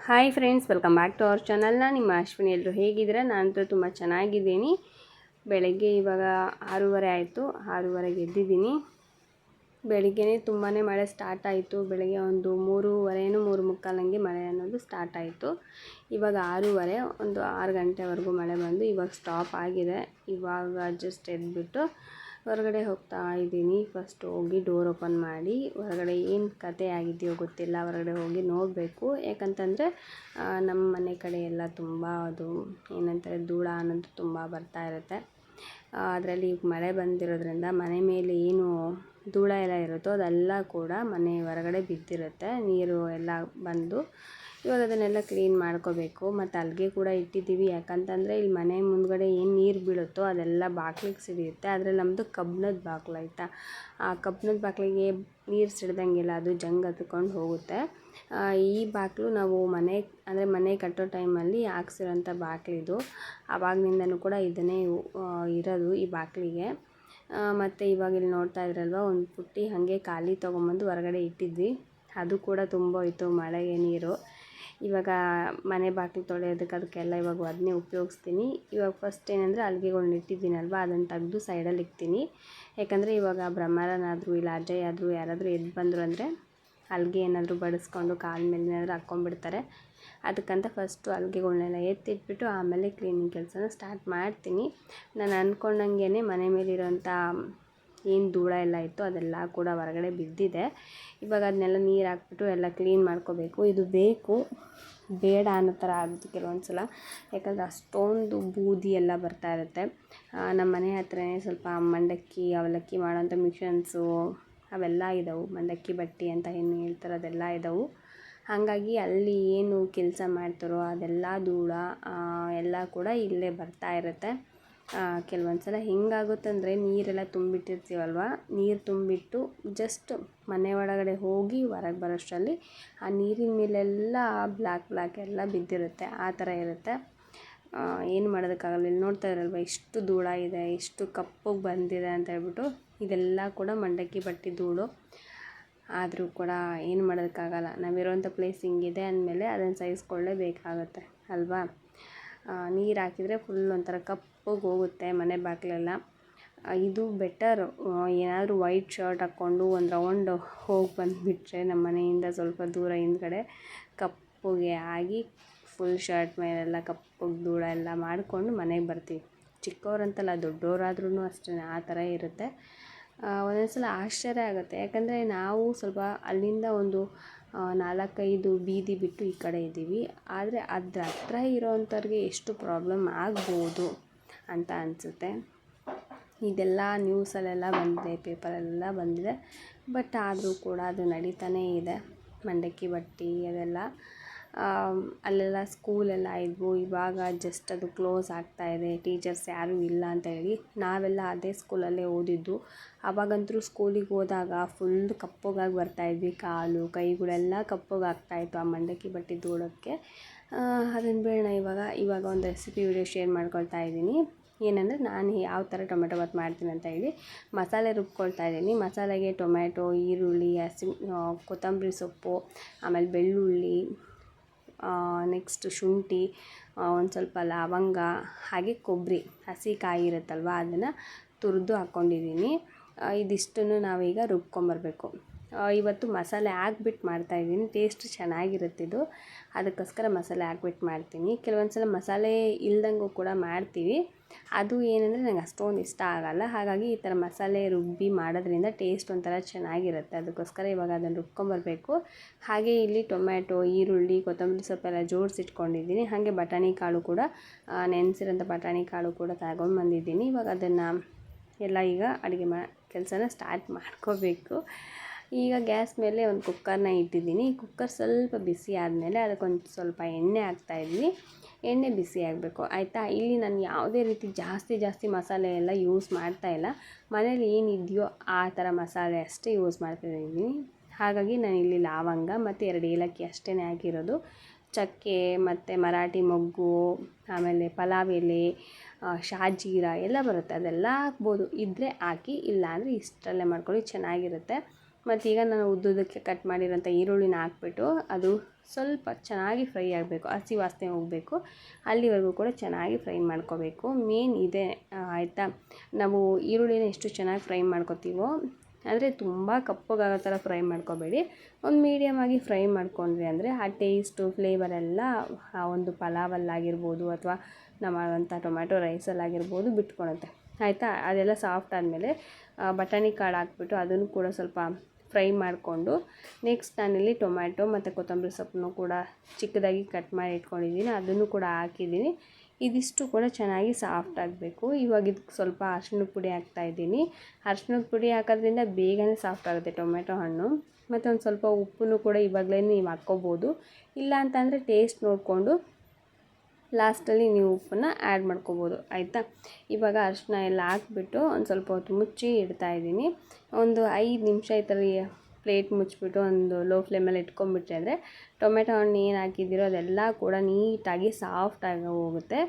Hi friends, welcome back to our channel. ನಾನು ನಿಮ್ಮ ಅಶ್ವಿನಿ. ಎಲ್ಲರೂ ಹೇಗಿದ್ದೀರಾ? ನಾನಂತೂ ತುಂಬ ಚೆನ್ನಾಗಿದ್ದೀನಿ. ಬೆಳಗ್ಗೆ ಇವಾಗ 6:30 ಆಯಿತು. 6:30ಗೆ ಎದ್ದಿದ್ದೀನಿ. ಬೆಳಿಗ್ಗೆನೇ ತುಂಬಾ ಮಳೆ ಸ್ಟಾರ್ಟ್ ಆಯಿತು. ಬೆಳಗ್ಗೆ ಒಂದು 3:15 3:45 ಹಂಗೆ ಮಳೆ ಅನ್ನೋದು ಸ್ಟಾರ್ಟ್ ಆಯಿತು. ಇವಾಗ 6:30, ಒಂದು 6 ಗಂಟೆವರೆಗೂ ಮಳೆ ಬಂದು ಇವಾಗ ಸ್ಟಾಪ್ ಆಗಿದೆ. ಇವಾಗ ಜಸ್ಟ್ ಎದ್ಬಿಟ್ಟು ಹೊರಗಡೆ ಹೋಗ್ತಾ ಇದ್ದೀನಿ. ಫಸ್ಟ್ ಹೋಗಿ ಡೋರ್ ಓಪನ್ ಮಾಡಿ ಹೊರಗಡೆ ಏನು ಕತೆ ಆಗಿದೆಯೋ ಗೊತ್ತಿಲ್ಲ, ಹೊರಗಡೆ ಹೋಗಿ ನೋಡಬೇಕು. ಯಾಕಂತಂದರೆ ನಮ್ಮ ಮನೆ ಕಡೆ ಎಲ್ಲ ತುಂಬ ಅದು ಏನಂತಾರೆ ಧೂಳ ಅನ್ನೋದು ತುಂಬ ಬರ್ತಾ ಇರುತ್ತೆ. ಅದರಲ್ಲಿ ಈಗ ಮಳೆ ಬಂದಿರೋದ್ರಿಂದ ಮನೆ ಮೇಲೆ ಏನು ಧೂಳ ಎಲ್ಲ ಇರುತ್ತೋ ಅದೆಲ್ಲ ಕೂಡ ಮನೆ ಹೊರಗಡೆ ಬಿದ್ದಿರುತ್ತೆ. ನೀರು ಎಲ್ಲ ಬಂದು ಇವಾಗ ಅದನ್ನೆಲ್ಲ ಕ್ಲೀನ್ ಮಾಡ್ಕೋಬೇಕು. ಮತ್ತು ಅಲ್ಲಿಗೆ ಕೂಡ ಇಟ್ಟಿದ್ದೀವಿ. ಯಾಕಂತಂದರೆ ಇಲ್ಲಿ ಮನೆ ಮುಂದ್ಗಡೆ ಏನು ನೀರು ಬೀಳುತ್ತೋ ಅದೆಲ್ಲ ಬಾಗ್ಲಿಗೆ ಸಿಡಿಯುತ್ತೆ. ಅದರಲ್ಲಿ ನಮ್ಮದು ಕಬ್ಬಿಣದ ಬಾಗಿಲು ಆಯಿತಾ. ಆ ಕಬ್ಬಿಣದ ಬಾಗಿಲಿಗೆ ನೀರು ಸಿಡ್ದಂಗೆಲ್ಲ ಅದು ಜಂಗ್ ಹತ್ಕೊಂಡು ಹೋಗುತ್ತೆ. ಈ ಬಾಗಿಲು ನಾವು ಮನೆ ಕಟ್ಟೋ ಟೈಮಲ್ಲಿ ಹಾಕ್ಸಿರೋಂಥ ಬಾಗಿಲಿದು. ಆವಾಗಲಿಂದನೂ ಕೂಡ ಇದನ್ನೇ ಇರೋದು ಈ ಬಾಗಿಲಿಗೆ. ಮತ್ತು ಇವಾಗ ಇಲ್ಲಿ ನೋಡ್ತಾ ಇದ್ರಲ್ವ, ಒಂದು ಪುಟ್ಟಿ ಹಾಗೆ ಖಾಲಿ ತೊಗೊಂಬಂದು ಹೊರಗಡೆ ಇಟ್ಟಿದ್ವಿ. ಅದು ಕೂಡ ತುಂಬೋಯಿತು ಮಳೆಗೆ ನೀರು. ಇವಾಗ ಮನೆ ಬಾಗಿಲು ತೊಳೆಯೋದಕ್ಕೆ ಅದಕ್ಕೆಲ್ಲ ಇವಾಗ ಅದನ್ನೇ ಉಪಯೋಗಿಸ್ತೀನಿ. ಇವಾಗ ಫಸ್ಟ್ ಏನಂದರೆ ಅಲ್ಲಿಗೆಗಳ್ನ ಇಟ್ಟಿದ್ದೀನಲ್ವ, ಅದನ್ನು ತೆಗೆದು ಸೈಡಲ್ಲಿ ಇಕ್ತೀನಿ. ಯಾಕಂದರೆ ಇವಾಗ ಬ್ರಹ್ಮರನಾದರೂ ಇಲ್ಲ ಅಜಯ್ ಆದರೂ ಯಾರಾದರೂ ಎದ್ದು ಬಂದರು ಅಂದರೆ ಅಲ್ಲಿಗೆ ಏನಾದರೂ ಬಡಿಸ್ಕೊಂಡು ಕಾಲ ಮೇಲೆ ಏನಾದರೂ ಹಾಕ್ಕೊಂಡ್ಬಿಡ್ತಾರೆ. ಅದಕ್ಕಂತ ಫಸ್ಟು ಅಲ್ಲಿಗೆಗಳ್ನೆಲ್ಲ ಎತ್ತಿಟ್ಬಿಟ್ಟು ಆಮೇಲೆ ಕ್ಲೀನಿಂಗ್ ಕೆಲಸನ ಸ್ಟಾರ್ಟ್ ಮಾಡ್ತೀನಿ. ನಾನು ಅಂದ್ಕೊಂಡಂಗೆ ಮನೆ ಮೇಲಿರೋಂಥ ಏನು ಧೂಳ ಎಲ್ಲ ಇತ್ತು ಅದೆಲ್ಲ ಕೂಡ ಹೊರಗಡೆ ಬಿದ್ದಿದೆ. ಇವಾಗ ಅದನ್ನೆಲ್ಲ ನೀರು ಹಾಕ್ಬಿಟ್ಟು ಎಲ್ಲ ಕ್ಲೀನ್ ಮಾಡ್ಕೋಬೇಕು. ಇದು ಬೇಕು ಬೇಡ ಅನ್ನೋ ಥರ ಆಗುತ್ತೆ ಕೆಲವೊಂದು ಸಲ. ಯಾಕಂದರೆ ಅಷ್ಟೊಂದು ಬೂದಿ ಎಲ್ಲ ಬರ್ತಾ ಇರುತ್ತೆ. ನಮ್ಮ ಮನೆ ಹತ್ರನೇ ಸ್ವಲ್ಪ ಮಂಡಕ್ಕಿ ಅವಲಕ್ಕಿ ಮಾಡೋಂಥ ಮಿಷನ್ಸು ಅವೆಲ್ಲ ಇದ್ದಾವೆ. ಮಂಡಕ್ಕಿ ಬಟ್ಟಿ ಅಂತ ಏನು ಹೇಳ್ತಾರೆ ಅದೆಲ್ಲ ಇದ್ದಾವೆ. ಹಾಗಾಗಿ ಅಲ್ಲಿ ಏನು ಕೆಲಸ ಮಾಡ್ತಾರೋ ಅದೆಲ್ಲ ಧೂಳ ಎಲ್ಲ ಕೂಡ ಇಲ್ಲೇ ಬರ್ತಾ ಇರುತ್ತೆ. ಕೆಲವೊಂದು ಸಲ ಹೆಂಗಾಗುತ್ತಂದರೆ ನೀರೆಲ್ಲ ತುಂಬಿಟ್ಟಿರ್ತೀವಲ್ವ, ನೀರು ತುಂಬಿಟ್ಟು ಜಸ್ಟ್ ಮನೆ ಒಳಗಡೆ ಹೋಗಿ ಹೊರಗೆ ಬರೋಷ್ಟರಲ್ಲಿ ಆ ನೀರಿನ ಮೇಲೆಲ್ಲ ಬ್ಲ್ಯಾಕ್ ಎಲ್ಲ ಬಿದ್ದಿರುತ್ತೆ. ಆ ಥರ ಇರುತ್ತೆ. ಏನು ಮಾಡೋದಕ್ಕಾಗಲ್ಲ. ಇಲ್ಲಿ ನೋಡ್ತಾ ಇರಲ್ವ ಎಷ್ಟು ಧೂಳ ಇದೆ, ಎಷ್ಟು ಕಪ್ಪಗೆ ಬಂದಿದೆ ಅಂತ ಹೇಳ್ಬಿಟ್ಟು. ಇದೆಲ್ಲ ಕೂಡ ಮಂಡಕ್ಕಿ ಬಟ್ಟೆ ಧೂಳು. ಆದರೂ ಕೂಡ ಏನು ಮಾಡೋದಕ್ಕಾಗಲ್ಲ. ನಾವಿರೋಂಥ ಪ್ಲೇಸ್ ಹಿಂಗಿದೆ ಅಂದಮೇಲೆ ಅದನ್ನು ಸಹಿಸ್ಕೊಳ್ಳೇಬೇಕಾಗತ್ತೆ ಅಲ್ವಾ. ನೀರು ಹಾಕಿದರೆ ಫುಲ್ ಒಂಥರ ಕಪ್ಪಗೆ ಹೋಗುತ್ತೆ ಮನೆ ಬಾಗಿಲೆಲ್ಲ. ಇದು ಬೆಟರು. ಏನಾದರೂ ವೈಟ್ ಶರ್ಟ್ ಹಾಕ್ಕೊಂಡು ಒಂದು ರೌಂಡ್ ಹೋಗಿ ಬಂದುಬಿಟ್ರೆ ನಮ್ಮ ಮನೆಯಿಂದ ಸ್ವಲ್ಪ ದೂರ ಹಿಂದ್ಗಡೆ ಕಪ್ಪಗೆ ಆಗಿ ಫುಲ್ ಶರ್ಟ್ ಮೇಲೆಲ್ಲ ಕಪ್ಪಗೆ ಧೂಳ ಎಲ್ಲ ಮಾಡಿಕೊಂಡು ಮನೆಗೆ ಬರ್ತೀವಿ. ಚಿಕ್ಕವರಂತಲ್ಲ, ದೊಡ್ಡವರಾದ್ರೂ ಅಷ್ಟೇ ಆ ಥರ ಇರುತ್ತೆ. ಒಂದೊಂದು ಸಲ ಆಶ್ಚರ್ಯ ಆಗುತ್ತೆ. ಯಾಕಂದರೆ ನಾವು ಸ್ವಲ್ಪ ಅಲ್ಲಿಂದ ಒಂದು 4-5 ಬೀದಿ ಬಿಟ್ಟು ಈ ಕಡೆ ಇದ್ದೀವಿ. ಆದರೆ ಅದ್ರ ಹತ್ರ ಇರೋವಂಥವ್ರಿಗೆ ಎಷ್ಟು ಪ್ರಾಬ್ಲಮ್ ಆಗ್ಬೋದು ಅಂತ ಅನಿಸುತ್ತೆ. ಇದೆಲ್ಲ ನ್ಯೂಸಲ್ಲೆಲ್ಲ ಬಂದಿದೆ, ಪೇಪರೆಲ್ಲ ಬಂದಿದೆ. ಬಟ್ ಆದರೂ ಕೂಡ ಅದು ನಡೀತಾನೇ ಇದೆ. ಮಂಡಕ್ಕಿ ಬಟ್ಟೆ ಅದೆಲ್ಲ ಅಲ್ಲೆಲ್ಲ ಸ್ಕೂಲೆಲ್ಲ ಇದ್ವು. ಇವಾಗ ಜಸ್ಟ್ ಅದು ಕ್ಲೋಸ್ ಆಗ್ತಾಯಿದೆ. ಟೀಚರ್ಸ್ ಯಾರೂ ಇಲ್ಲ ಅಂತ ಹೇಳಿ. ನಾವೆಲ್ಲ ಅದೇ ಸ್ಕೂಲಲ್ಲೇ ಓದಿದ್ದು. ಆವಾಗಂತೂ ಸ್ಕೂಲಿಗೆ ಹೋದಾಗ ಫುಲ್ ಕಪ್ಪಗಾಗಿ ಬರ್ತಾಯಿದ್ವಿ. ಕಾಲು ಕೈಗಳೆಲ್ಲ ಕಪ್ಪಗಾಗ್ತಾಯಿತ್ತು ಆ ಮಂಡಕ್ಕಿ ಬಟ್ಟೆ ಧೂಳಕ್ಕೆ. ಅದನ್ನು ಬೇಡ. ಇವಾಗ ಒಂದು ರೆಸಿಪಿ ವಿಡಿಯೋ ಶೇರ್ ಮಾಡ್ಕೊಳ್ತಾ ಇದ್ದೀನಿ. ಏನಂದರೆ ನಾನು ಯಾವ ಥರ ಟೊಮೆಟೊ ಬಾತ್ ಮಾಡ್ತೀನಿ ಅಂತ ಹೇಳಿ ಮಸಾಲೆ ರುಬ್ಕೊಳ್ತಾ ಇದ್ದೀನಿ. ಮಸಾಲೆಗೆ ಟೊಮೆಟೊ, ಈರುಳ್ಳಿ, ಕೊತ್ತಂಬರಿ ಸೊಪ್ಪು, ಆಮೇಲೆ ಬೆಳ್ಳುಳ್ಳಿ, ನೆಕ್ಸ್ಟ್ ಶುಂಠಿ, ಒಂದು ಸ್ವಲ್ಪ ಲವಂಗ, ಹಾಗೆ ಕೊಬ್ಬರಿ, ಹಸಿ ಕಾಯಿ ಇರುತ್ತಲ್ವ ಅದನ್ನು ತುರಿದು ಹಾಕ್ಕೊಂಡಿದ್ದೀನಿ. ಇದಿಷ್ಟನ್ನು ನಾವೀಗ ರುಬ್ಕೊಂಬರ್ಬೇಕು. ಇವತ್ತು ಮಸಾಲೆ ಹಾಕ್ಬಿಟ್ಟು ಮಾಡ್ತಾಯಿದ್ದೀನಿ. ಟೇಸ್ಟ್ ಚೆನ್ನಾಗಿರುತ್ತಿದ್ದು, ಅದಕ್ಕೋಸ್ಕರ ಮಸಾಲೆ ಹಾಕ್ಬಿಟ್ಟು ಮಾಡ್ತೀನಿ. ಕೆಲವೊಂದು ಸಲ ಮಸಾಲೆ ಇಲ್ದಂಗೂ ಕೂಡ ಮಾಡ್ತೀವಿ. ಅದು ಏನಂದರೆ ನನಗೆ ಅಷ್ಟೊಂದು ಇಷ್ಟ ಆಗೋಲ್ಲ. ಹಾಗಾಗಿ ಈ ಥರ ಮಸಾಲೆ ರುಬ್ಬಿ ಮಾಡೋದ್ರಿಂದ ಟೇಸ್ಟ್ ಒಂಥರ ಚೆನ್ನಾಗಿರುತ್ತೆ. ಅದಕ್ಕೋಸ್ಕರ ಇವಾಗ ಅದನ್ನು ರುಬ್ಕೊಂಬರ್ಬೇಕು. ಹಾಗೆ ಇಲ್ಲಿ ಟೊಮ್ಯಾಟೊ, ಈರುಳ್ಳಿ, ಕೊತ್ತಂಬರಿ ಸೊಪ್ಪೆಲ್ಲ ಜೋಡಿಸಿಟ್ಕೊಂಡಿದ್ದೀನಿ. ಹಾಗೆ ಬಟಾಣಿ ಕಾಳು ಕೂಡ, ನೆನೆಸಿರೋಂಥ ಬಟಾಣಿ ಕಾಳು ಕೂಡ ತಗೊಂಡ್ಬಂದಿದ್ದೀನಿ. ಇವಾಗ ಅದನ್ನು ಎಲ್ಲ ಈಗ ಅಡುಗೆ ಕೆಲಸನ ಸ್ಟಾರ್ಟ್ ಮಾಡ್ಕೋಬೇಕು. ಈಗ ಗ್ಯಾಸ್ ಮೇಲೆ ಒಂದು ಕುಕ್ಕರ್ನ ಇಟ್ಟಿದ್ದೀನಿ. ಕುಕ್ಕರ್ ಸ್ವಲ್ಪ ಬಿಸಿ ಆದಮೇಲೆ ಅದಕ್ಕೊಂದು ಸ್ವಲ್ಪ ಎಣ್ಣೆ ಹಾಕ್ತಾಯಿದ್ದೀನಿ. ಎಣ್ಣೆ ಬಿಸಿ ಆಗಬೇಕು ಆಯಿತಾ. ಇಲ್ಲಿ ನಾನು ಯಾವುದೇ ರೀತಿ ಜಾಸ್ತಿ ಮಸಾಲೆ ಎಲ್ಲ ಯೂಸ್ ಮಾಡ್ತಾಯಿಲ್ಲ. ಮನೇಲಿ ಏನಿದೆಯೋ ಆ ಥರ ಮಸಾಲೆ ಅಷ್ಟೇ ಯೂಸ್ ಮಾಡ್ತಾಯಿದ್ದೀನಿ. ಹಾಗಾಗಿ ನಾನು ಇಲ್ಲಿ ಲವಂಗ ಮತ್ತು 2 ಏಲಕ್ಕಿ ಅಷ್ಟೇ ಹಾಕಿರೋದು. ಚಕ್ಕೆ ಮತ್ತು ಮರಾಠಿ ಮೊಗ್ಗು, ಆಮೇಲೆ ಪಲಾವ್ ಎಲೆ, ಶಾಜೀರ ಎಲ್ಲ ಬರುತ್ತೆ, ಅದೆಲ್ಲ ಹಾಕ್ಬೋದು. ಇದ್ದರೆ ಹಾಕಿ, ಇಲ್ಲ ಅಂದರೆ ಇಷ್ಟರಲ್ಲೇ ಮಾಡ್ಕೊಳ್ಳಿ, ಚೆನ್ನಾಗಿರುತ್ತೆ. ಮತ್ತು ಈಗ ನಾನು ಉದ್ದುದಕ್ಕೆ ಕಟ್ ಮಾಡಿರೋಂಥ ಈರುಳ್ಳಿನ ಹಾಕ್ಬಿಟ್ಟು ಅದು ಸ್ವಲ್ಪ ಚೆನ್ನಾಗಿ ಫ್ರೈ ಆಗಬೇಕು, ಹಸಿ ವಾಸನೆ ಹೋಗಬೇಕು, ಅಲ್ಲಿವರೆಗೂ ಕೂಡ ಚೆನ್ನಾಗಿ ಫ್ರೈ ಮಾಡ್ಕೋಬೇಕು. ಮೇನ್ ಇದೆ ಆಯಿತಾ. ನಾವು ಈರುಳ್ಳಿನ ಎಷ್ಟು ಚೆನ್ನಾಗಿ ಫ್ರೈ ಮಾಡ್ಕೋತೀವೋ, ಆದರೆ ತುಂಬ ಕಪ್ಪಗಾಗೋ ಥರ ಫ್ರೈ ಮಾಡ್ಕೋಬೇಡಿ, ಒಂದು ಮೀಡಿಯಮಾಗಿ ಫ್ರೈ ಮಾಡ್ಕೊಂಡ್ರಿ ಅಂದರೆ ಆ ಟೇಸ್ಟು ಫ್ಲೇವರೆಲ್ಲ ಆ ಒಂದು ಪಲಾವಲ್ಲಾಗಿರ್ಬೋದು ಅಥವಾ ನಾವು ಮಾಡುವಂಥ ಟೊಮ್ಯಾಟೊ ರೈಸಲ್ಲಾಗಿರ್ಬೋದು ಬಿಟ್ಕೊಳುತ್ತೆ ಆಯಿತಾ. ಅದೆಲ್ಲ ಸಾಫ್ಟ್ ಆದಮೇಲೆ ಬಟಾಣಿ ಕಾಳು ಹಾಕ್ಬಿಟ್ಟು ಅದನ್ನು ಕೂಡ ಸ್ವಲ್ಪ ಫ್ರೈ ಮಾಡಿಕೊಂಡು, ನೆಕ್ಸ್ಟ್ ನಾನಿಲ್ಲಿ ಟೊಮ್ಯಾಟೊ ಮತ್ತು ಕೊತ್ತಂಬರಿ ಸೊಪ್ಪನ್ನು ಕೂಡ ಚಿಕ್ಕದಾಗಿ ಕಟ್ ಮಾಡಿ ಇಟ್ಕೊಂಡಿದ್ದೀನಿ, ಅದನ್ನು ಕೂಡ ಹಾಕಿದ್ದೀನಿ. ಇದಿಷ್ಟು ಕೂಡ ಚೆನ್ನಾಗಿ ಸಾಫ್ಟ್ ಆಗಬೇಕು. ಇವಾಗ ಇದಕ್ಕೆ ಸ್ವಲ್ಪ ಅರಿಶಿಣದ ಪುಡಿ ಹಾಕ್ತಾಯಿದ್ದೀನಿ. ಅರಿಶಿಣದ ಪುಡಿ ಹಾಕೋದ್ರಿಂದ ಬೇಗನೆ ಸಾಫ್ಟ್ ಆಗುತ್ತೆ ಟೊಮೆಟೊ ಹಣ್ಣು. ಮತ್ತು ಒಂದು ಸ್ವಲ್ಪ ಉಪ್ಪನ್ನು ಕೂಡ ಇವಾಗಲೇ ನೀವು ಹಾಕ್ಕೋಬೋದು, ಇಲ್ಲ ಅಂತಂದರೆ ಟೇಸ್ಟ್ ನೋಡಿಕೊಂಡು ಲಾಸ್ಟಲ್ಲಿ ನೀವು ಉಪ್ಪನ್ನು ಆ್ಯಡ್ ಮಾಡ್ಕೋಬೋದು ಆಯಿತಾ. ಇವಾಗ ಅರಿಶಿನ ಎಲ್ಲ ಹಾಕ್ಬಿಟ್ಟು ಒಂದು ಸ್ವಲ್ಪ ಹೊತ್ತು ಮುಚ್ಚಿ ಇಡ್ತಾಯಿದ್ದೀನಿ. ಒಂದು 5 ನಿಮಿಷ ಈ ಥರ ಪ್ಲೇಟ್ ಮುಚ್ಚಿಬಿಟ್ಟು ಒಂದು ಲೋ ಫ್ಲೇಮಲ್ಲಿ ಇಟ್ಕೊಂಡ್ಬಿಟ್ರೆ ಅಂದರೆ ಟೊಮೆಟೊ ಹಣ್ಣು ಏನು ಹಾಕಿದ್ದೀರೋ ಅದೆಲ್ಲ ಕೂಡ ನೀಟಾಗಿ ಸಾಫ್ಟಾಗಿ ಹೋಗುತ್ತೆ.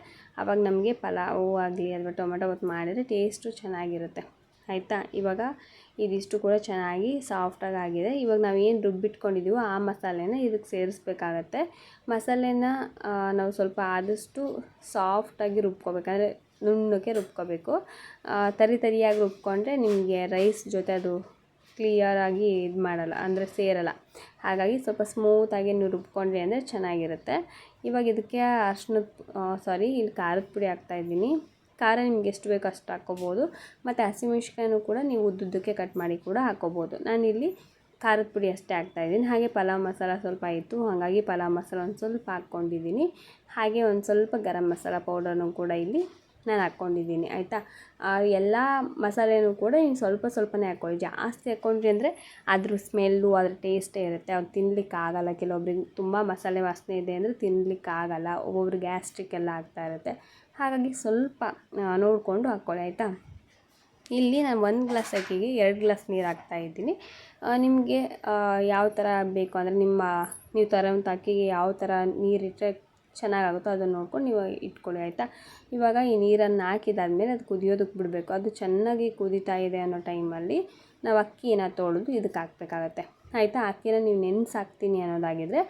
ಆವಾಗ ನಮಗೆ ಪಲಾವು ಆಗಲಿ ಅಥವಾ ಟೊಮೆಟೊ ಬಾತ್ ಮಾಡಿದರೆ ಟೇಸ್ಟು ಚೆನ್ನಾಗಿರುತ್ತೆ ಆಯಿತಾ. ಇವಾಗ ಇದಿಷ್ಟು ಕೂಡ ಚೆನ್ನಾಗಿ ಸಾಫ್ಟಾಗಿ ಆಗಿದೆ. ಇವಾಗ ನಾವು ಏನು ರುಬ್ಬಿಟ್ಕೊಂಡಿದ್ದೀವೋ ಆ ಮಸಾಲೆನ ಇದಕ್ಕೆ ಸೇರಿಸ್ಬೇಕಾಗತ್ತೆ. ಮಸಾಲೆನ ನಾವು ಸ್ವಲ್ಪ ಆದಷ್ಟು ಸಾಫ್ಟಾಗಿ ರುಬ್ಕೋಬೇಕಂದ್ರೆ ನುಣ್ಣಗೆ ರುಬ್ಕೋಬೇಕು. ತರಿಯಾಗಿ ರುಬ್ಕೊಂಡ್ರೆ ನಿಮಗೆ ರೈಸ್ ಜೊತೆ ಅದು ಕ್ಲಿಯರಾಗಿ ಇದು ಮಾಡಲ್ಲ, ಅಂದರೆ ಸೇರಲ್ಲ. ಹಾಗಾಗಿ ಸ್ವಲ್ಪ ಸ್ಮೂತಾಗಿ ನೀವು ರುಬ್ಕೊಂಡ್ರಿ ಅಂದರೆ ಚೆನ್ನಾಗಿರುತ್ತೆ. ಇವಾಗ ಇದಕ್ಕೆ ಇಲ್ಲಿ ಖಾರದ ಪುಡಿ ಹಾಕ್ತಾಯಿದ್ದೀನಿ. ಖಾರ ನಿಮ್ಗೆ ಎಷ್ಟು ಬೇಕೋ ಅಷ್ಟು ಹಾಕ್ಕೋಬೋದು, ಮತ್ತು ಹಸಿಮೆಣ್ಸಿಕಾಯನ್ನು ಕೂಡ ನೀವು ಉದ್ದುದ್ದಕ್ಕೆ ಕಟ್ ಮಾಡಿ ಕೂಡ ಹಾಕ್ಕೋಬೋದು. ನಾನಿಲ್ಲಿ ಖಾರದ ಪುಡಿ ಅಷ್ಟೇ ಹಾಕ್ತಾಯಿದ್ದೀನಿ. ಹಾಗೆ ಪಲಾವ್ ಮಸಾಲ ಸ್ವಲ್ಪ ಇತ್ತು, ಹಾಗಾಗಿ ಪಲಾವ್ ಮಸಾಲ ಒಂದು ಸ್ವಲ್ಪ ಹಾಕ್ಕೊಂಡಿದ್ದೀನಿ. ಹಾಗೆ ಒಂದು ಸ್ವಲ್ಪ ಗರಂ ಮಸಾಲ ಪೌಡರ್ನು ಕೂಡ ಇಲ್ಲಿ ನಾನು ಹಾಕ್ಕೊಂಡಿದ್ದೀನಿ ಆಯಿತಾ. ಎಲ್ಲ ಮಸಾಲೆನೂ ಕೂಡ ನೀವು ಸ್ವಲ್ಪ ಸ್ವಲ್ಪನೇ ಹಾಕ್ಕೊಳ್ಳಿ, ಜಾಸ್ತಿ ಹಾಕ್ಕೊಂಡ್ರಿ ಅಂದರೆ ಅದ್ರ ಸ್ಮೆಲ್ಲು ಅದ್ರ ಟೇಸ್ಟೇ ಇರುತ್ತೆ, ಅವ್ರು ತಿನ್ನಲಿಕ್ಕಾಗಲ್ಲ. ಕೆಲವೊಬ್ರಿಗೆ ತುಂಬ ಮಸಾಲೆ ವಾಸನೆ ಇದೆ ಅಂದರೆ ತಿನ್ನಲಿಕ್ಕಾಗಲ್ಲ, ಒಬ್ಬೊಬ್ರು ಗ್ಯಾಸ್ಟ್ರಿಕ್ ಎಲ್ಲ ಆಗ್ತಾ ಇರುತ್ತೆ. ಹಾಗಾಗಿ ಸ್ವಲ್ಪ ನೋಡಿಕೊಂಡು ಹಾಕ್ಕೊಳ್ಳಿ ಆಯಿತಾ. ಇಲ್ಲಿ ನಾನು 1 ಗ್ಲಾಸ್ ಅಕ್ಕಿಗೆ 2 ಗ್ಲಾಸ್ ನೀರು ಹಾಕ್ತಾಯಿದ್ದೀನಿ. ನಿಮಗೆ ಯಾವ ಥರ ಬೇಕು ಅಂದರೆ ನೀವು ತರೋಂಥ ಅಕ್ಕಿಗೆ ಯಾವ ಥರ ನೀರಿಟ್ಟರೆ ಚೆನ್ನಾಗಾಗುತ್ತೋ ಅದನ್ನು ನೋಡ್ಕೊಂಡು ನೀವು ಇಟ್ಕೊಳ್ಳಿ ಆಯಿತಾ. ಇವಾಗ ಈ ನೀರನ್ನು ಹಾಕಿದಾದ್ಮೇಲೆ ಅದು ಕುದಿಯೋದಕ್ಕೆ ಬಿಡಬೇಕು. ಅದು ಚೆನ್ನಾಗಿ ಕುದೀತಾ ಇದೆ ಅನ್ನೋ ಟೈಮಲ್ಲಿ ನಾವು ಅಕ್ಕಿನ ತೊಳೆದು ಇದಕ್ಕೆ ಹಾಕಬೇಕಾಗತ್ತೆ ಆಯಿತಾ. ಅಕ್ಕಿನ ನೀವು ನೆನೆಸಿ ಹಾಕ್ತೀನಿ ಅನ್ನೋದಾಗಿದ್ದರೆ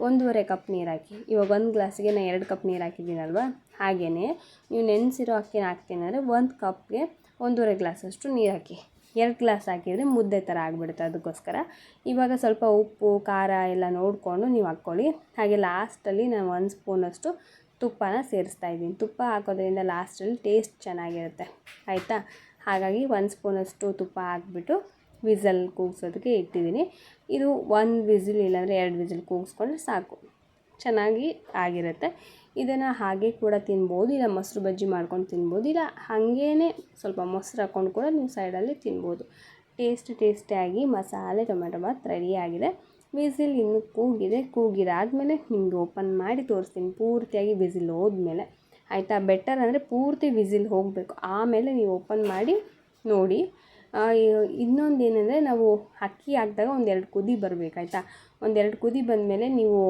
1.5 ಕಪ್ ನೀರು ಹಾಕಿ. ಇವಾಗ 1 ಗ್ಲಾಸಿಗೆ ನಾನು 2 ಕಪ್ ನೀರು ಹಾಕಿದ್ದೀನಲ್ವ, ಹಾಗೆಯೇ ನೀವು ನೆನೆಸಿರೋ ಅಕ್ಕಿನ ಹಾಕ್ತೀನಿ ಅಂದರೆ 1 ಕಪ್ಗೆ 1.5 ಗ್ಲಾಸಷ್ಟು ನೀರು ಹಾಕಿ. 2 ಗ್ಲಾಸ್ ಹಾಕಿದರೆ ಮುದ್ದೆ ಥರ ಆಗಿಬಿಡುತ್ತೆ. ಅದಕ್ಕೋಸ್ಕರ ಇವಾಗ ಸ್ವಲ್ಪ ಉಪ್ಪು ಖಾರ ಎಲ್ಲ ನೋಡಿಕೊಂಡು ನೀವು ಹಾಕ್ಕೊಳ್ಳಿ. ಹಾಗೆ ಲಾಸ್ಟಲ್ಲಿ ನಾನು 1 ಸ್ಪೂನಷ್ಟು ತುಪ್ಪನ ಸೇರಿಸ್ತಾ ಇದ್ದೀನಿ. ತುಪ್ಪ ಹಾಕೋದ್ರಿಂದ ಲಾಸ್ಟಲ್ಲಿ ಟೇಸ್ಟ್ ಚೆನ್ನಾಗಿರುತ್ತೆ ಆಯಿತಾ. ಹಾಗಾಗಿ 1 ಸ್ಪೂನಷ್ಟು ತುಪ್ಪ ಹಾಕ್ಬಿಟ್ಟು ವಿಸಲ್ ಕೂಗಿಸೋದಕ್ಕೆ ಇಟ್ಟಿದ್ದೀನಿ. ಇದು 1 ವಿಸಿಲ್ ಇಲ್ಲಾಂದರೆ 2 ವಿಸಿಲ್ ಕೂಗಿಸ್ಕೊಂಡ್ರೆ ಸಾಕು, ಚೆನ್ನಾಗಿ ಆಗಿರುತ್ತೆ. ಇದನ್ನು ಹಾಗೆ ಕೂಡ ತಿನ್ಬೋದು, ಇಲ್ಲ ಮೊಸರು ಬಜ್ಜಿ ಮಾಡ್ಕೊಂಡು ತಿನ್ಬೋದು, ಇಲ್ಲ ಹಾಗೇ ಸ್ವಲ್ಪ ಮೊಸರು ಹಾಕ್ಕೊಂಡು ಕೂಡ ನೀವು ಸೈಡಲ್ಲಿ ತಿನ್ಬೋದು. ಟೇಸ್ಟಿಯಾಗಿ ಮಸಾಲೆ ಟೊಮೆಟೊ ಬಾತ್ ರೆಡಿಯಾಗಿದೆ. ವಿಸಿಲ್ ಇನ್ನೂ ಕೂಗಿದಾದಮೇಲೆ ನಿಮಗೆ ಓಪನ್ ಮಾಡಿ ತೋರಿಸ್ತೀನಿ ಪೂರ್ತಿಯಾಗಿ ವಿಸಿಲ್ ಹೋದ್ಮೇಲೆ ಆಯಿತಾ. ಬೆಟರ್ ಅಂದರೆ ಪೂರ್ತಿ ವಿಸಿಲ್ ಹೋಗಬೇಕು, ಆಮೇಲೆ ನೀವು ಓಪನ್ ಮಾಡಿ ನೋಡಿ. ಇನ್ನೊಂದು ಏನಂದರೆ ನಾವು ಅಕ್ಕಿ ಹಾಕಿದಾಗ 1-2 ಕುದಿ ಬರಬೇಕಾಯ್ತಾ. 1-2 ಕುದಿ ಬಂದಮೇಲೆ ನೀವು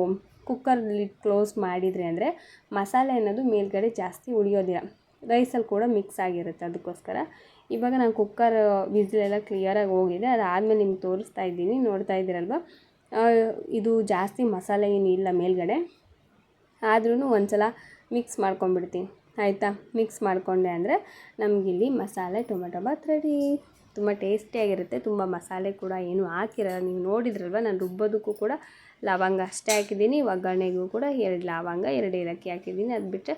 ಕುಕ್ಕರ್ ಲಿಡ್ ಕ್ಲೋಸ್ ಮಾಡಿದ್ರಿ ಅಂದರೆ ಮಸಾಲೆ ಅನ್ನೋದು ಮೇಲ್ಗಡೆ ಜಾಸ್ತಿ ಉಳಿಯೋದಿಲ್ಲ, ರೈಸಲ್ಲಿ ಕೂಡ ಮಿಕ್ಸ್ ಆಗಿರುತ್ತೆ. ಅದಕ್ಕೋಸ್ಕರ ಇವಾಗ ನಾನು ಕುಕ್ಕರ್ ವಿಸಿಲೆಲ್ಲ ಕ್ಲಿಯರಾಗಿ ಹೋಗಿದೆ. ಅದಾದಮೇಲೆ ನಿಮ್ಗೆ ತೋರಿಸ್ತಾ ಇದ್ದೀನಿ, ನೋಡ್ತಾ ಇದ್ದೀರಲ್ವ. ಇದು ಜಾಸ್ತಿ ಮಸಾಲೆ ಏನಿಲ್ಲ ಮೇಲ್ಗಡೆ, ಆದ್ರೂ ಒಂದು ಸಲ ಮಿಕ್ಸ್ ಮಾಡ್ಕೊಂಡ್ಬಿಡ್ತೀನಿ ಆಯಿತಾ. ಮಿಕ್ಸ್ ಮಾಡಿಕೊಂಡೆ ಅಂದರೆ ನಮಗಿಲ್ಲಿ ಮಸಾಲೆ ಟೊಮೆಟೊ ಬಾತ್ ರೆಡಿ. ತುಂಬ ಟೇಸ್ಟಿಯಾಗಿರುತ್ತೆ, ತುಂಬ ಮಸಾಲೆ ಕೂಡ ಏನೂ ಹಾಕಿರಲ್ಲ. ನೀವು ನೋಡಿದ್ರಲ್ವ, ನಾನು ರುಬ್ಬೋದಕ್ಕೂ ಕೂಡ ಲವಂಗ ಅಷ್ಟೇ ಹಾಕಿದ್ದೀನಿ, ಒಗ್ಗರಣೆಗೂ ಕೂಡ 2 ಲವಂಗ 2 ಏಲಕ್ಕಿ ಹಾಕಿದ್ದೀನಿ. ಅದು ಬಿಟ್ಟರೆ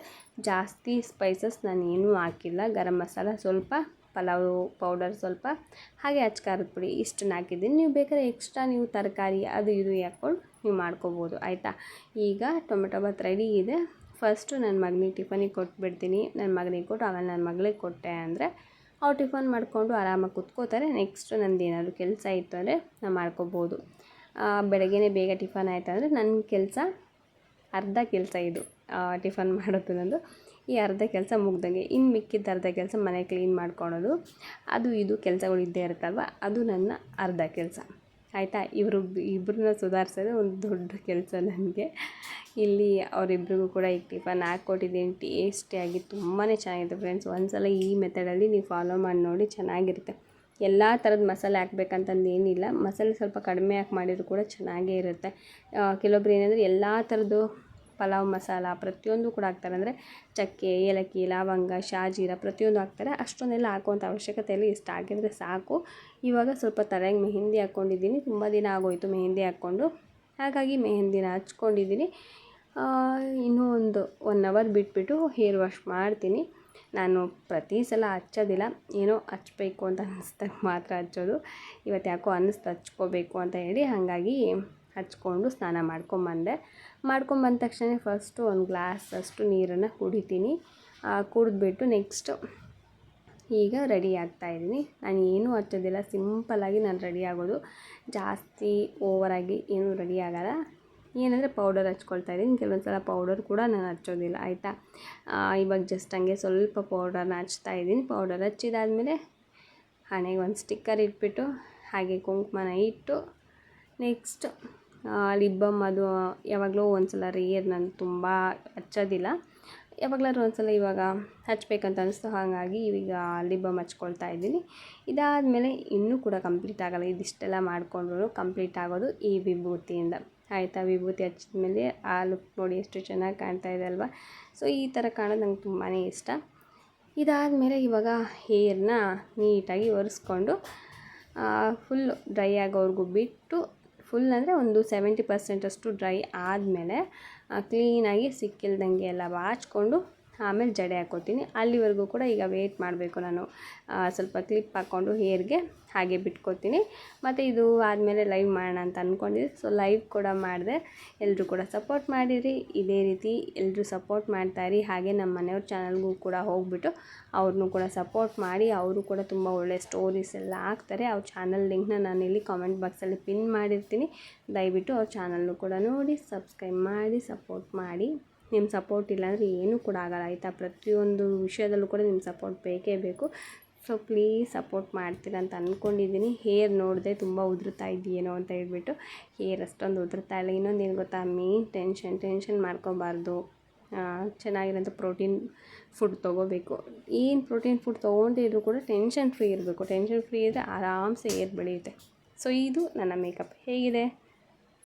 ಜಾಸ್ತಿ ಸ್ಪೈಸಸ್ ನಾನು ಏನೂ ಹಾಕಿಲ್ಲ. ಗರಂ ಮಸಾಲ ಸ್ವಲ್ಪ, ಪಲಾವ್ ಪೌಡರ್ ಸ್ವಲ್ಪ, ಹಾಗೆ ಖಾರದ ಪುಡಿ ಇಷ್ಟನ್ನು ಹಾಕಿದ್ದೀನಿ. ನೀವು ಬೇಕಾದ್ರೆ ಎಕ್ಸ್ಟ್ರಾ ನೀವು ತರಕಾರಿ ಅದು ಇದು ಹಾಕ್ಕೊಂಡು ನೀವು ಮಾಡ್ಕೋಬೋದು ಆಯಿತಾ. ಈಗ ಟೊಮೆಟೊ ಬಾತ್ ರೆಡಿ ಇದೆ. ಫಸ್ಟು ನನ್ನ ಮಗನಿಗೆ ಟಿಫನಿಗೆ ಕೊಟ್ಬಿಡ್ತೀನಿ. ನನ್ನ ಮಗನಿಗೆ ಕೊಟ್ಟು ಆಮೇಲೆ ನನ್ನ ಮಗಳಿಗೆ ಕೊಟ್ಟೆ ಅಂದರೆ ಅವ್ರು ಟಿಫನ್ ಮಾಡಿಕೊಂಡು ಆರಾಮಾಗಿ ಕುತ್ಕೋತಾರೆ. ನೆಕ್ಸ್ಟ್ ನಂದು ಏನಾದರೂ ಕೆಲಸ ಇತ್ತು ಅಂದರೆ ನಾನು ಮಾಡ್ಕೋಬೋದು. ಬೆಳಗ್ಗೆನೇ ಬೇಗ ಟಿಫನ್ ಆಯಿತು ಅಂದರೆ ನನ್ನ ಕೆಲಸ ಅರ್ಧ ಕೆಲಸ ಇದು ಟಿಫನ್ ಮಾಡೋದು ನಂದು. ಈ ಅರ್ಧ ಕೆಲಸ ಮುಗ್ದಂಗೆ, ಇನ್ನು ಮಿಕ್ಕಿದ ಅರ್ಧ ಕೆಲಸ ಮನೆ ಕ್ಲೀನ್ ಮಾಡ್ಕೊಳೋದು, ಅದು ಇದು ಕೆಲಸಗಳು ಇದ್ದೇ ಇರುತ್ತಲ್ವ, ಅದು ನನ್ನ ಅರ್ಧ ಕೆಲಸ ಆಯಿತಾ. ಇಬ್ಬರನ್ನ ಸುಧಾರಿಸೋದು ಒಂದು ದೊಡ್ಡ ಕೆಲಸ ನನಗೆ. ಇಲ್ಲಿ ಅವರಿಬ್ರಿಗೂ ಕೂಡ ಈಗ ಟಿಫನ್ ಹಾಕ್ಕೊಟ್ಟಿದ್ದೀನಿ. ಟೇಸ್ಟಿಯಾಗಿ ತುಂಬಾ ಚೆನ್ನಾಗಿದೆ ಫ್ರೆಂಡ್ಸ್. ಒಂದು ಸಲ ಈ ಮೆಥಡಲ್ಲಿ ನೀವು ಫಾಲೋ ಮಾಡಿ ನೋಡಿ, ಚೆನ್ನಾಗಿರುತ್ತೆ. ಎಲ್ಲ ಥರದ ಮಸಾಲೆ ಹಾಕ್ಬೇಕಂತಂದು ಏನಿಲ್ಲ. ಮಸಾಲೆ ಸ್ವಲ್ಪ ಕಡಿಮೆ ಹಾಕಿ ಮಾಡಿದರೂ ಕೂಡ ಚೆನ್ನಾಗೇ ಇರುತ್ತೆ. ಕೆಲವೊಬ್ರು ಏನಂದರೆ ಎಲ್ಲ ಥರದ್ದು ಪಲಾವ್ ಮಸಾಲ ಪ್ರತಿಯೊಂದು ಕೂಡ ಹಾಕ್ತಾರೆ. ಅಂದರೆ ಚಕ್ಕೆ, ಏಲಕ್ಕಿ, ಲವಂಗ, ಶಾಜೀರ ಪ್ರತಿಯೊಂದು ಹಾಕ್ತಾರೆ. ಅಷ್ಟೊಂದೆಲ್ಲ ಹಾಕುವಂಥ ಅವಶ್ಯಕತೆ ಇಲ್ಲ. ಇಷ್ಟು ಹಾಕಿದರೆ ಸಾಕು. ಇವಾಗ ಸ್ವಲ್ಪ ತಲೆಗೆ ಮೆಹಂದಿ ಹಾಕ್ಕೊಂಡಿದ್ದೀನಿ. ತುಂಬ ದಿನ ಆಗೋಯಿತು ಮೆಹಂದಿ ಹಾಕ್ಕೊಂಡು, ಹಾಗಾಗಿ ಮೆಹಂದಿನ ಹಚ್ಕೊಂಡಿದ್ದೀನಿ. ಇನ್ನೂ ಒಂದು 1 ಅವರ್ ಬಿಟ್ಬಿಟ್ಟು ಹೇರ್ ವಾಶ್ ಮಾಡ್ತೀನಿ. ನಾನು ಪ್ರತಿ ಸಲ ಹಚ್ಚೋದಿಲ್ಲ, ಏನೋ ಹಚ್ಬೇಕು ಅಂತ ಅನ್ನಿಸ್ದಾಗ ಮಾತ್ರ ಹಚ್ಚೋದು. ಇವತ್ತು ಯಾಕೋ ಅನ್ನಿಸ್ತು ಹಚ್ಕೋಬೇಕು ಅಂತ ಹೇಳಿ, ಹಾಗಾಗಿ ಹಚ್ಕೊಂಡು ಸ್ನಾನ ಮಾಡ್ಕೊಂಬಂದೆ. ಮಾಡ್ಕೊಂಬಂದ ತಕ್ಷಣ ಫಸ್ಟು ಒಂದು ಗ್ಲಾಸಷ್ಟು ನೀರನ್ನು ಕುಡಿತೀನಿ. ಕುಡಿದ್ಬಿಟ್ಟು ನೆಕ್ಸ್ಟು ಈಗ ರೆಡಿ ಆಗ್ತಾಯಿದ್ದೀನಿ. ನಾನು ಏನೂ ಹಚ್ಚೋದಿಲ್ಲ, ಸಿಂಪಲ್ಲಾಗಿ ನಾನು ರೆಡಿ ಆಗೋದು. ಜಾಸ್ತಿ ಓವರಾಗಿ ಏನೂ ರೆಡಿ ಆಗೋಲ್ಲ. ಏನಂದರೆ ಪೌಡರ್ ಹಚ್ಕೊಳ್ತಾ ಇದ್ದೀನಿ. ಕೆಲವೊಂದು ಸಲ ಪೌಡರ್ ಕೂಡ ನಾನು ಹಚ್ಚೋದಿಲ್ಲ, ಆಯಿತಾ. ಇವಾಗ ಜಸ್ಟ್ ಹಂಗೆ ಸ್ವಲ್ಪ ಪೌಡರ್ನ ಹಚ್ತಾ ಇದ್ದೀನಿ. ಪೌಡರ್ ಹಚ್ಚಿದಾದ್ಮೇಲೆ ಹಣೆಗೆ ಒಂದು ಸ್ಟಿಕ್ಕರ್ ಇಟ್ಬಿಟ್ಟು ಹಾಗೆ ಕುಂಕುಮನ ಇಟ್ಟು ನೆಕ್ಸ್ಟ್ ಲಿಪ್ ಬಾಮ್ ಅದು ಯಾವಾಗಲೂ ಒಂದು ಸಲ ರೇರ್, ನಾನು ತುಂಬ ಹಚ್ಚೋದಿಲ್ಲ. ಯಾವಾಗಲಾದ್ರೂ ಒಂದು ಸಲ ಇವಾಗ ಹಚ್ಬೇಕಂತ ಅನಿಸ್ತು, ಹಾಗಾಗಿ ಈಗ ಲಿಪ್ ಬಾಮ್ ಹಚ್ಕೊಳ್ತಾ ಇದ್ದೀನಿ. ಇದಾದಮೇಲೆ ಇನ್ನೂ ಕೂಡ ಕಂಪ್ಲೀಟ್ ಆಗೋಲ್ಲ. ಇದಿಷ್ಟೆಲ್ಲ ಮಾಡಿಕೊಂಡ್ರು ಕಂಪ್ಲೀಟ್ ಆಗೋದು ಈ ವಿಭೂತಿಯಿಂದ, ಆಯಿತಾ. ವಿಭೂತಿ ಹಚ್ಚಿದ್ಮೇಲೆ ಆ ಲುಕ್ ನೋಡಿ ಎಷ್ಟು ಚೆನ್ನಾಗಿ ಕಾಣ್ತಾ ಇದೆ ಅಲ್ವಾ. ಸೊ ಈ ಥರ ಕಾಣೋದು ನಂಗೆ ತುಂಬಾ ಇಷ್ಟ. ಇದಾದಮೇಲೆ ಇವಾಗ ಹೇರ್ನ ನೀಟಾಗಿ ಒರೆಸ್ಕೊಂಡು ಫುಲ್ಲು ಡ್ರೈ ಆಗೋವರೆಗೂ ಬಿಟ್ಟು, ಫುಲ್ ಅಂದರೆ ಒಂದು 70% ಅಷ್ಟು ಡ್ರೈ ಆದಮೇಲೆ ಕ್ಲೀನಾಗಿ ಸಿಕ್ಕಿಲ್ದಂಗೆ ಎಲ್ಲ ಬಾಚಿಕೊಂಡು ಆಮೇಲೆ ಜಡೆ ಹಾಕ್ಕೋತೀನಿ. ಅಲ್ಲಿವರೆಗೂ ಕೂಡ ಈಗ ವೇಟ್ ಮಾಡಬೇಕು ನಾನು. ಸ್ವಲ್ಪ ಕ್ಲಿಪ್ ಹಾಕ್ಕೊಂಡು ಹೇರ್ಗೆ ಹಾಗೆ ಬಿಟ್ಕೋತೀನಿ. ಮತ್ತು ಇದು ಆದಮೇಲೆ ಲೈವ್ ಮಾಡೋಣ ಅಂತ ಅಂದ್ಕೊಂಡಿದ್ದೆ. ಸೊ ಲೈವ್ ಕೂಡ ಮಾಡಿದೆ. ಎಲ್ಲರೂ ಕೂಡ ಸಪೋರ್ಟ್ ಮಾಡಿರಿ. ಇದೇ ರೀತಿ ಎಲ್ಲರೂ ಸಪೋರ್ಟ್ ಮಾಡ್ತಾಯಿರಿ. ಹಾಗೆ ನಮ್ಮ ಮನೆಯವ್ರ ಚಾನಲ್ಗೂ ಕೂಡ ಹೋಗಿಬಿಟ್ಟು ಅವ್ರನ್ನೂ ಕೂಡ ಸಪೋರ್ಟ್ ಮಾಡಿ. ಅವರು ಕೂಡ ತುಂಬ ಒಳ್ಳೆಯ ಸ್ಟೋರೀಸ್ ಎಲ್ಲ ಹಾಕ್ತಾರೆ. ಅವ್ರ ಚಾನಲ್ ಲಿಂಕ್ನ ನಾನು ಇಲ್ಲಿ ಕಾಮೆಂಟ್ ಬಾಕ್ಸಲ್ಲಿ ಪಿನ್ ಮಾಡಿರ್ತೀನಿ. ದಯವಿಟ್ಟು ಅವ್ರ ಚಾನಲ್ನು ಕೂಡ ನೋಡಿ ಸಬ್ಸ್ಕ್ರೈಬ್ ಮಾಡಿ ಸಪೋರ್ಟ್ ಮಾಡಿ. ನಿಮ್ಮ ಸಪೋರ್ಟ್ ಇಲ್ಲಾಂದರೆ ಏನೂ ಕೂಡ ಆಗೋಲ್ಲ, ಆಯಿತಾ. ಪ್ರತಿಯೊಂದು ವಿಷಯದಲ್ಲೂ ಕೂಡ ನಿಮ್ಮ ಸಪೋರ್ಟ್ ಬೇಕೇ ಬೇಕು. ಸೊ ಪ್ಲೀಸ್ ಸಪೋರ್ಟ್ ಮಾಡ್ತೀರ ಅಂತ ಅಂದ್ಕೊಂಡಿದ್ದೀನಿ. ಹೇರ್ ನೋಡಿದೆ ತುಂಬ ಉದುರ್ತಾ ಇದೆಯೇನೋ ಅಂತ ಹೇಳ್ಬಿಟ್ಟು. ಹೇರ್ ಅಷ್ಟೊಂದು ಉದುರ್ತಾ ಇಲ್ಲ. ಇನ್ನೊಂದು ಏನು ಗೊತ್ತಾ, ಮೇನ್ ಟೆನ್ಷನ್ ಮಾಡ್ಕೋಬಾರ್ದು. ಚೆನ್ನಾಗಿರೋಂಥ ಪ್ರೋಟೀನ್ ಫುಡ್ ತೊಗೋಬೇಕು. ಏನು ಪ್ರೋಟೀನ್ ಫುಡ್ ತೊಗೊಂಡಿದ್ರು ಕೂಡ ಟೆನ್ಷನ್ ಫ್ರೀ ಇರಬೇಕು. ಟೆನ್ಷನ್ ಫ್ರೀ ಇದ್ದರೆ ಆರಾಮ್ಸೆ ಹೇರ್ ಬೆಳೆಯುತ್ತೆ. ಸೊ ಇದು ನನ್ನ ಮೇಕಪ್ ಹೇಗಿದೆ.